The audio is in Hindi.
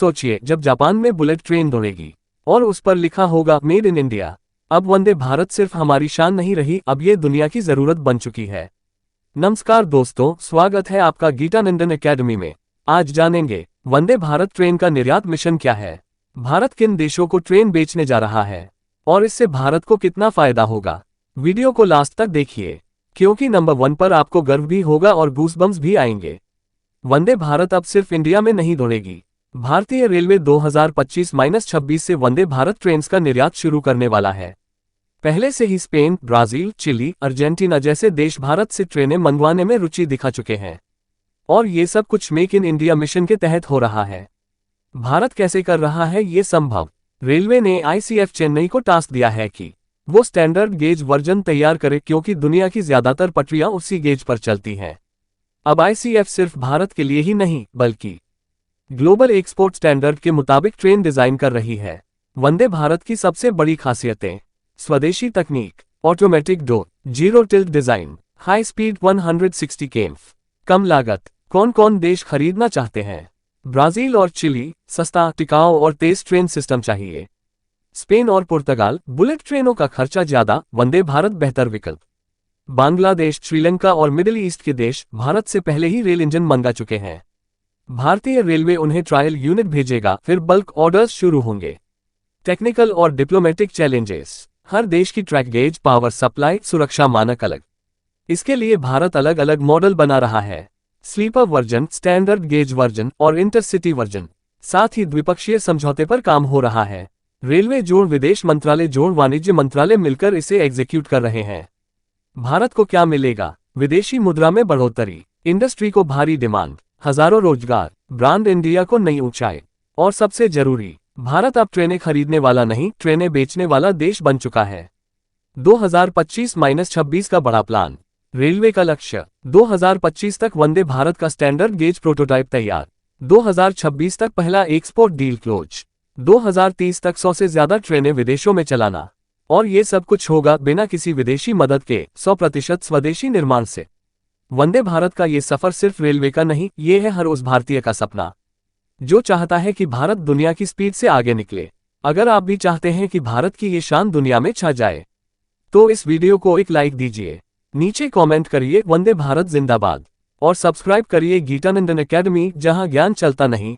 सोचिए जब जापान में बुलेट ट्रेन दौड़ेगी और उस पर लिखा होगा मेड इन इंडिया। अब वंदे भारत सिर्फ हमारी शान नहीं रही, अब ये दुनिया की जरूरत बन चुकी है। नमस्कार दोस्तों, स्वागत है आपका गीतानंदन एकेडमी में। आज जानेंगे वंदे भारत ट्रेन का निर्यात मिशन क्या है, भारत किन देशों को ट्रेन बेचने जा रहा है और इससे भारत को कितना फायदा होगा। वीडियो को लास्ट तक देखिए, क्योंकि नंबर 1 पर आपको गर्व भी होगा और गूसबम्स भी आएंगे। वंदे भारत अब सिर्फ इंडिया में नहीं दौड़ेगी। भारतीय रेलवे 2025-26 से वंदे भारत ट्रेन्स का निर्यात शुरू करने वाला है। पहले से ही स्पेन, ब्राजील, चिली, अर्जेंटीना जैसे देश भारत से ट्रेनें मंगवाने में रुचि दिखा चुके हैं और ये सब कुछ मेक इन इंडिया मिशन के तहत हो रहा है। भारत कैसे कर रहा है ये संभव? रेलवे ने आईसीएफ चेन्नई को टास्क दिया है कि वो स्टैंडर्ड गेज वर्जन तैयार करे, क्योंकि दुनिया की ज्यादातर पटरियां उसी गेज पर चलती हैं। अब आईसीएफ सिर्फ भारत के लिए ही नहीं बल्कि ग्लोबल एक्सपोर्ट स्टैंडर्ड के मुताबिक ट्रेन डिजाइन कर रही है। वंदे भारत की सबसे बड़ी खासियतें: स्वदेशी तकनीक, automatic door, zero tilt design, high speed 160 km, कम लागत। कौन कौन देश खरीदना चाहते हैं? ब्राजील और चिली, सस्ता, टिकाऊ और तेज ट्रेन सिस्टम चाहिए। स्पेन और पुर्तगाल, बुलेट ट्रेनों का खर्चा ज्यादा, वंदे भारत बेहतर विकल्प। बांग्लादेश, श्रीलंका और मिडिल ईस्ट के देश भारत से पहले ही रेल इंजन मंगा चुके हैं। भारतीय रेलवे उन्हें ट्रायल यूनिट भेजेगा, फिर बल्क ऑर्डर्स शुरू होंगे। टेक्निकल और डिप्लोमेटिक चैलेंजेस: हर देश की ट्रैक गेज, पावर सप्लाई, सुरक्षा मानक अलग। इसके लिए भारत अलग अलग मॉडल बना रहा है: sleeper version, standard gauge version और इंटरसिटी वर्जन। साथ ही द्विपक्षीय समझौते पर काम हो रहा है। रेलवे जोड़ विदेश मंत्रालय जोड़ वाणिज्य मंत्रालय मिलकर इसे एग्जीक्यूट कर रहे हैं। भारत को क्या मिलेगा? विदेशी मुद्रा में बढ़ोतरी, इंडस्ट्री को भारी डिमांड, हजारों रोजगार, ब्रांड इंडिया को नई ऊंचाई और सबसे जरूरी, भारत अब ट्रेनें खरीदने वाला नहीं, ट्रेनें बेचने वाला देश बन चुका है। 2025-26 का बड़ा प्लान। रेलवे का लक्ष्य: 2025 तक वंदे भारत का स्टैंडर्ड गेज प्रोटोटाइप तैयार, 2026 तक पहला एक्सपोर्ट डील क्लोज, 2030 तक 100 से ज्यादा ट्रेनें विदेशों में चलाना। और ये सब कुछ होगा बिना किसी विदेशी मदद के, 100% स्वदेशी निर्माण से। वंदे भारत का ये सफर सिर्फ रेलवे का नहीं, ये है हर उस भारतीय का सपना जो चाहता है कि भारत दुनिया की स्पीड से आगे निकले। अगर आप भी चाहते हैं कि भारत की ये शान दुनिया में छा जाए, तो इस वीडियो को एक लाइक दीजिए, नीचे कमेंट करिए वंदे भारत जिंदाबाद और सब्सक्राइब करिए गीतानंदन एकेडमी, जहां ज्ञान चलता नहीं